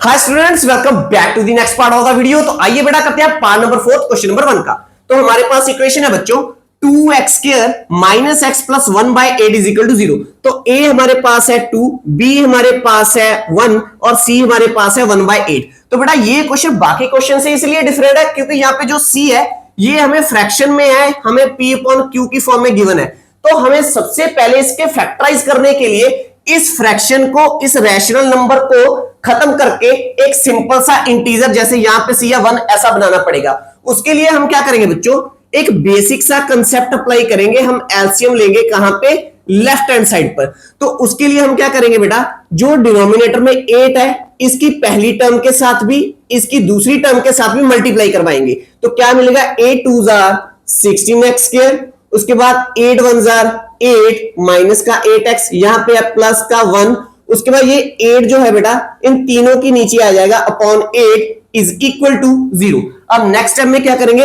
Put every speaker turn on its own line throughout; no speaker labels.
Hi students, welcome back to the next part of the video. तो आइए बेटा करते हैं पार्ट नंबर 4 क्वेश्चन नंबर 1 का। तो हमारे पास इक्वेशन है बच्चों 2x square minus x plus 1 by 8 is equal to 0। तो a हमारे पास है 2, b हमारे पास है 1 और c हमारे पास है 1 बाय 8। तो बेटा ये क्वेश्चन बाकी क्वेश्चन से इसलिए डिफरेंट है क्योंकि यहाँ पे जो c है ये हमें फ्रैक्शन में है, हमें p अपॉन q की फॉर्म में गिवन है। तो हमें सबसे पहले इसके फैक्टराइज करने के लिए इस फ्रैक्शन को, इस रैशनल नंबर को खत्म करके एक सिंपल सा इंटीजर जैसे यहां पे c या 1 ऐसा बनाना पड़ेगा। उसके लिए हम क्या करेंगे बच्चों, एक बेसिक सा कंसेप्ट अप्लाई करेंगे। हम एलसीएम लेंगे कहां पे, लेफ्ट हैंड साइड पर। तो उसके लिए हम क्या करेंगे बेटा, जो डिनोमिनेटर में 8 है इसकी पहली टर्म के साथ भी, इसकी दूसरी टर्म के साथ भी मल्टीप्लाई करवाएंगे। तो क्या मिलेगा, 8 2 16x स्क्वायर, उसके बाद 8 1 8 माइनस का 8x, यहां पे प्लस का 1, उसके बाद ये 8 जो है बेटा इन तीनों की नीचे आ जाएगा अपॉन 8 इज इक्वल टू 0। अब नेक्स्ट स्टेप में क्या करेंगे,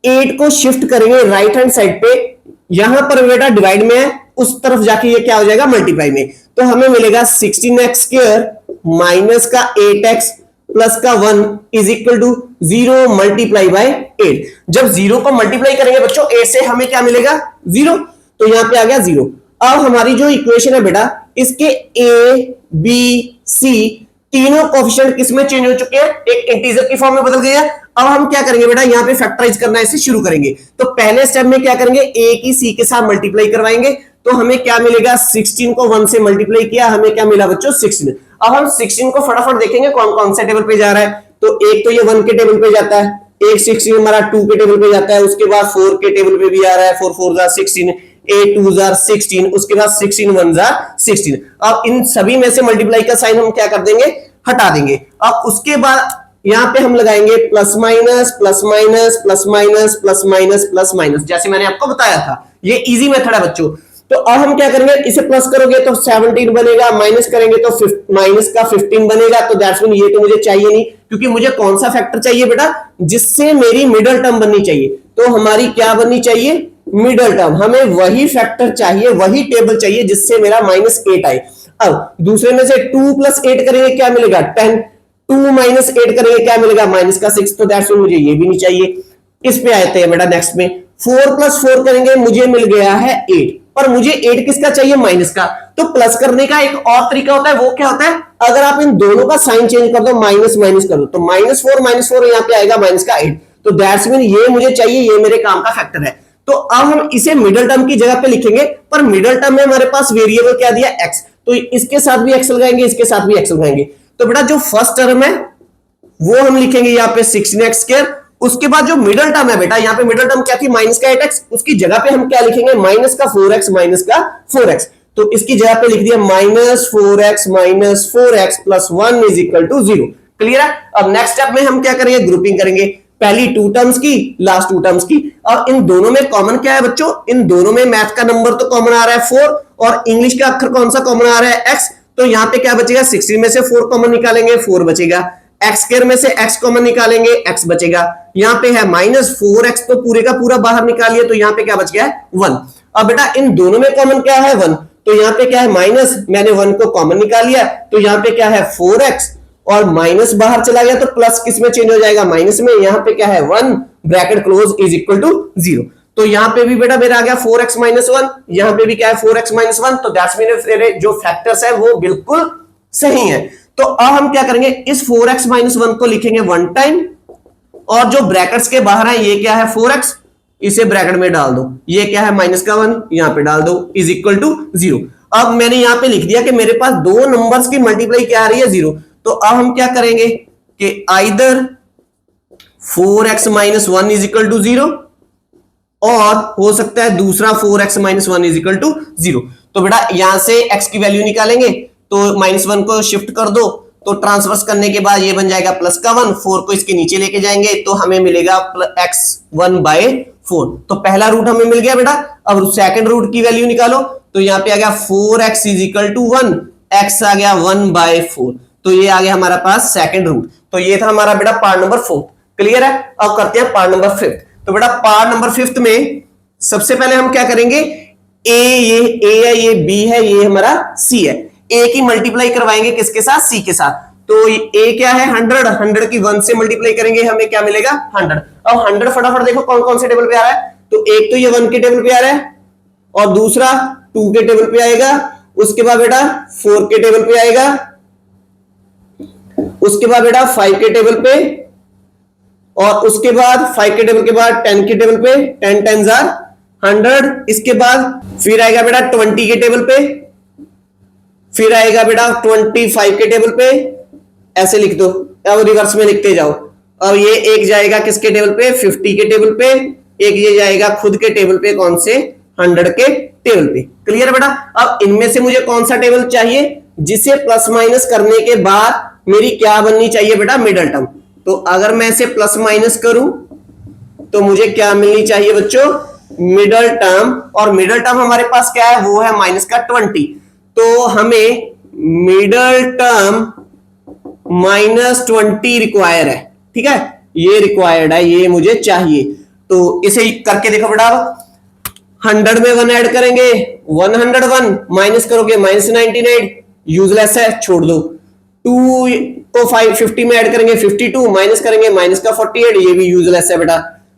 8 को शिफ्ट करेंगे राइट हैंड साइड पे, यहां पर बेटा डिवाइड में है, उस तरफ जाके ये क्या हो जाएगा मल्टीप्लाई में। तो हमें मिलेगा 16x स्क्वायर माइनस का 8x प्लस का 1 is equal to 0 multiply by 8। जब 0 को मल्टीप्लाई करेंगे बच्चों 8 से हमें क्या मिलेगा, 0। तो यहां पे आ गया 0। अब हमारी जो इक्वेशन है बेटा इसके a b c तीनों कोएफिशिएंट किसमें चेंज हो चुके हैं, एक इंटीजर की फॉर्म में बदल गया। अब हम क्या करेंगे बेटा, यहां पे फैक्टराइज करना इसे शुरू करेंगे। तो पहले स्टेप में क्या करेंगे, a की c के साथ मल्टीप्लाई करवाएंगे। तो हमें क्या मिलेगा, 16 को 1 से मल्टीप्लाई किया, हमें क्या मिला बच्चों 16। अब हम 16 को फटाफट देखेंगे कौन कौन से टेबल पे जा रहा है। तो एक तो ये 1 के टेबल पे जाता है, एक 16 हमारा 2 के टेबल पे जाता है, उसके बाद 4 के टेबल पे भी आ रहा है, 4 4 16, 8 2 16, उसके बाद 16 1 16। अब इन सभी में से मल्टीप्लाई का साइन हम क्या कर देंगे, हटा देंगे। अब उसके बाद यहां पे हम लगाएंगे plus minus plus minus plus minus plus minus plus minus, जैसे मैंने आपको बताया था। ये इजी मेथड है बच्चों। तो अब हम क्या करेंगे, इसे प्लस करोगे तो 17 बनेगा, माइनस करेंगे तो माइनस का 15 बनेगा। तो दैट्स मीन ये तो मुझे चाहिए नहीं, क्योंकि मुझे कौन सा फैक्टर चाहिए बेटा, जिससे मेरी मिडिल टर्म बननी चाहिए। तो हमारी क्या बननी चाहिए, मिडिल टर्म। हमें वही फैक्टर चाहिए, वही टेबल चाहिए जिससे मेरा -8 आए। अब दूसरे में से 2 + 8 करेंगे क्या मिलेगा, 10। 2 - 8 करेंगे क्या मिलेगा, -6। तो दैट्स मीन मुझे ये भी नहीं चाहिए। इस पे आते हैं बेटा नेक्स्ट में, 4 + 4 करेंगे, मुझे मिल गया है 8। पर मुझे 8 किसका चाहिए, माइनस का। तो प्लस करने का एक और तरीका होता है, वो क्या होता है, अगर आप इन दोनों का साइन चेंज कर दो, माइनस माइनस कर दो, तो -4 यहां पे आएगा माइनस का 8। तो दैट्स मीन ये मुझे चाहिए, ये मेरे काम का फैक्टर है। तो अब हम इसे मिडिल टर्म की जगह पे लिखेंगे, पर मिडिल टर्म में हमारे पास वेरिएबल क्या दिया, x। तो इसके साथ भी x लगाएंगे, इसके साथ भी x लगाएंगे। तो बेटा जो फर्स्ट टर्म है वो हम लिखेंगे यहाँ पे 16x स्क्वायर। उसके बाद जो मिडिल टर्म है बेटा, यहाँ पे मिडिल टर्म क्या थी, माइनस का 8x, उसकी जगह पे हम क्या लिखेंगे, माइनस का 4x। तो इसकी जगह पे लिख दिया -4x plus 1 is equal to 0। Clear है। अब नेक्स्ट स्टेप में हम क्या करेंगे, ग्रुपिंग करेंगे, पहली 2 टर्म्स की, लास्ट 2 टर्म्स की। और इन दोनों में कॉमन क्या है बच्चों, इन दोनों में मैथ का नंबर तो कॉमन आ रहा है 4, और इंग्लिश का अक्षर कौन सा कॉमन आ रहा है, x। तो यहाँ पे क्या बचेगा, 16 में से 4 कॉमन निकालेंगे, 4 बचेगा। x स्क्वायर में से x कॉमन निकालेंगे, x बचेगा। यहाँ पे है -4x, तो पूरे का पूरा बाहर निकालिए, तो यहाँ पे क्या बच गया है, 1। अब बेटा इन दोनों में कॉमन क्या है, 1। तो यहाँ पे क्या है, माइनस, मैंने 1 को कॉमन निकाल लिया, तो यहाँ पे क्या है 4x, और माइनस बाहर चला गया तो प्लस किस में चेंज हो जाएगा, माइनस में। यहाँ पे क्या है 1 bracket close is equal to 0। तो यहाँ पे भी बेटा मेरा आ गया 4x - 1, यहाँ पे भी क्या है 4x - 1। तो दैट्स मीन मेरे जो फैक्टर्स है वो बिल्कुल सही है। तो अब हम क्या करेंगे, इस 4x - 1 को लिखेंगे 1 टाइम, और जो ब्रैकेट्स के बाहर है ये क्या है 4x, इसे ब्रैकेट में डाल दो, ये क्या है -1 यहां पे डाल दो, इज इक्वल टू 0। अब मैंने यहां पे लिख दिया कि मेरे पास दो नंबर्स की मल्टीप्लाई क्या आ रही है, 0। तो अब हम क्या करेंगे कि either 4x - 1 is equal to 0, और हो सकता है दूसरा 4x - 1 इज इक्वल टू 0। तो बेटा यहां से x की वैल्यू निकालेंगे, तो -1 को शिफ्ट कर दो, तो ट्रांसवर्स करने के बाद ये बन जाएगा प्लस का 1, 4 को इसके नीचे लेके जाएंगे, तो हमें मिलेगा x1/4। तो पहला रूट हमें मिल गया बेटा। अब सेकंड रूट की वैल्यू निकालो, तो यहाँ पे आ गया 4x is equal to 1, x आ गया 1/4। तो ये आ गया हमारा पास सेकंड रूट। तो ये था हमारा बेटा पार्ट नंबर 4। क्लियर है। अब करते हैं पार्ट नंबर 5। तो बेटा पार्ट नंबर 5 में सबसे पहले हम क्या करेंगे, ये A है, ये B है, ये हमारा C है। A की मल्टीप्लाई करवाएंगे किसके साथ, C के साथ। तो a क्या है 100, 100 की 1 से मल्टीप्लाई करेंगे हमें क्या मिलेगा 100। अब 100 फटाफट देखो कौन कौन से टेबल पे आ रहा है, तो एक तो ये 1 के टेबल पे आ रहा है और दूसरा 2 के टेबल पे आएगा, उसके बाद बेटा 4 के टेबल पे आएगा, उसके बाद बेटा 5 के टेबल पे, और उसके बाद 5 के टेबल के बाद 10 के टेबल पे, 10 10s are 100। इसके बाद फिर आएगा बेटा 20 के टेबल पे, फिर आएगा बेटा 25 के टेबल पे, ऐसे लिख दो, अब रिवर्स में लिखते जाओ। अब ये एक जाएगा किसके टेबल पे 50 के टेबल पे, एक ये जाएगा खुद के टेबल पे, कौन से 100 के टेबल पे। क्लियर बेटा। अब इनमें से मुझे कौन सा टेबल चाहिए जिसे प्लस माइनस करने के बाद मेरी क्या बननी चाहिए बेटा मिडल टर्म। तो अगर मैं इसे प्लस माइनस करूं तो मुझे क्या मिलनी चाहिए बच्चों मिडल टर्म, और मिडल टर्म हमारे पास क्या है वो है माइनस का 20। तो हमें मिडल टर्म -20 रिक्वायर है, ठीक है, ये रिक्वायर्ड है, ये मुझे चाहिए। तो इसे करके देखो बेटा, 100 में 1 ऐड करेंगे 101, माइनस करोगे -98, यूजलेस है छोड़ दो। 2 को 50 में ऐड करेंगे 52, माइनस करेंगे माइनस का 48, ये भी यूजलेस है बेटा।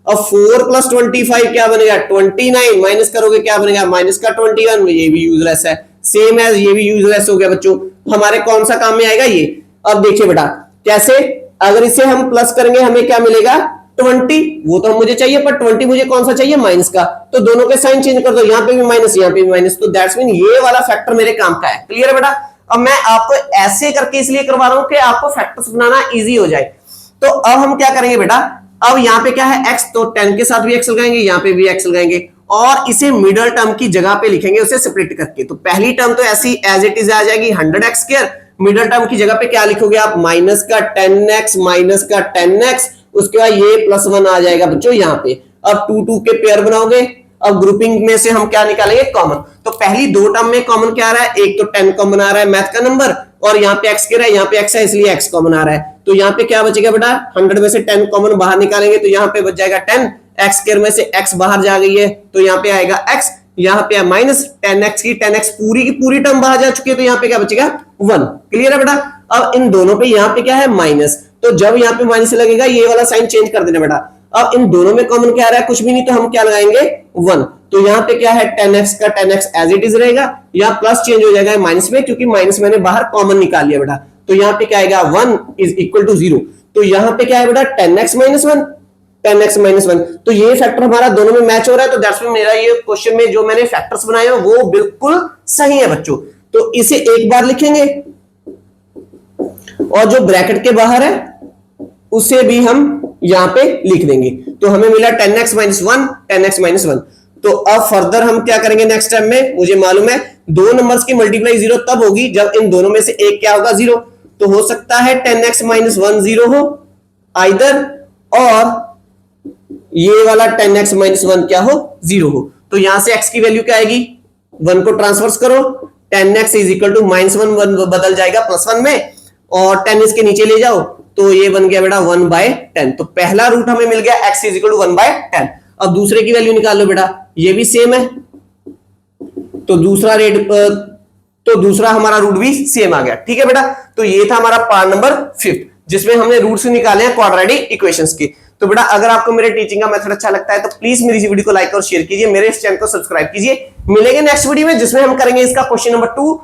अब 4 + 25 क्या बनेगा 29, माइनस करोगे क्या बनेगा माइनस का 21, ये भी यूजलेस है। सेम एज ये भी यूजलेस हो गया बच्चों। हमारे कौन सा काम में आएगा ये। अब देखिए बेटा कैसे, अगर इसे हम प्लस करेंगे हमें क्या मिलेगा 20, वो तो मुझे चाहिए, पर 20 मुझे कौन सा चाहिए माइनस का, तो दोनों के साइन चेंज कर दो, यहाँ पे भी माइनस यहाँ पे भी माइनस, तो दैट्स मीन ये वाला फैक्टर मेरे काम का है। क्लियर है बेटा। अब मैं आपको ऐसे करके इसलिए करवा रहा हूं कि आपको फैक्टर्स बनाना इजी हो जाए। तो अब हम क्या करेंगे बेटा, अब यहाँ पे क्या है x, तो 10 के साथ भी x लगाएंगे, यहाँ पे भी x लगाएंगे, और इसे मिडल टर्म की जगह पे लिखेंगे उसे स्प्लिट करके। तो पहली टर्म तो ऐसी एज इट इज आ जाएगी 100x², मिडल टर्म की जगह पे क्या लिखोगे आप माइनस का 10x, माइनस का 10x, उसके बाद ये +1 आ जाएगा बच्चों यहाँ पे। अब 2 2 के पेयर बनाओगे। अब ग्रुपिंग में से हम क्या निकालेंगे कॉमन। तो पहली दो टर्म में कॉमन क्या आ रहा है, एक तो 10 कॉमन आ रहा है मैथ का नंबर, और यहाँ पे x के रहा है, यहाँ पे x है इसलिए x कॉमन आ रहा है। तो यहाँ पे क्या बचेगा बेटा 100 में से 10 कॉमन बाहर निकालेंगे तो यहाँ पे बच जाएगा 10, x² में से x बाहर जा गई है तो यहाँ पे आएगा x, यहाँ पे माइनस 10x की 10x पूरी की पूरी टर्म बाहर जा चुकी है तो यहाँ पे क्या बचेगा 1। क्लियर है बेटा। अब इन दोनों पे यहाँ पे क्या है माइनस, तो जब यहाँ पे माइनस लगेगा ये वाला साइन चेंज कर देना बेटा। अब इन दोनों में कॉमन क्या आ रहा है, कुछ भी नहीं, तो हम क्या लगाएंगे 1। तो यहाँ पे क्या है 10x का 10x एज इट इज रहेगा, यहाँ प्लस चेंज हो जाएगा माइनस में, क्योंकि माइनस मैंने बाहर कॉमन निकाल लिया बेटा। तो यहाँ पे क्या आएगा 1 = 0। तो यहाँ पे क्या है बेटा 10x - 1, 10x - 1। तो ये फैक्टर हमारा दोनों में मैच हो रहा है, तो दैट्स मीन मेरा ये क्वेश्चन में जो मैंने फैक्टर्स बनाए हैं वो बिल्कुल सही है बच्चों। तो इसे एक बार लिखेंगे और जो ब्रैकेट के बाहर है उसे भी हम यहां पे लिख देंगे। तो हमें मिला 10x - 1, 10x - 1। तो अब फर्दर हम क्या करेंगे नेक्स्ट टाइम में, मुझे मालूम है दो नंबर्स की मल्टीप्लाई 0 तब होगी जब इन दोनों में से एक क्या होगा 0। तो हो सकता है 10x - 1 0 हो आइदर, और ये वाला 10x - 1 क्या हो 0 हो। तो यहां से x की वैल्यू क्या आएगी 1 को ट्रांसफर करो, 10x = -1 बदल जाएगा +1 में, और 10 इसके नीचे ले जाओ तो ये बन गया बेटा 1/10। तो पहला रूट हमें मिल गया x = 1/10। अब दूसरे की वैल्यू निकाल लो बेटा, ये भी सेम है तो दूसरा हमारा रूट भी सेम आ गया। ठीक है बेटा। तो ये था हमारा पार्ट नंबर 5 जिसमें हमने रूट्स निकाले हैं क्वाड्रेटिक इक्वेशंस के। तो बेटा अगर आपको मेरे टीचिंग का मेथड अच्छा लगता है तो प्लीज मेरी वीडियो को लाइक और शेयर कीजिए, मेरे इस चैनल को सब्सक्राइब कीजिए। मिलेंगे नेक्स्ट वीडियो में जिसमें हम करेंगे इसका क्वेश्चन नंबर 2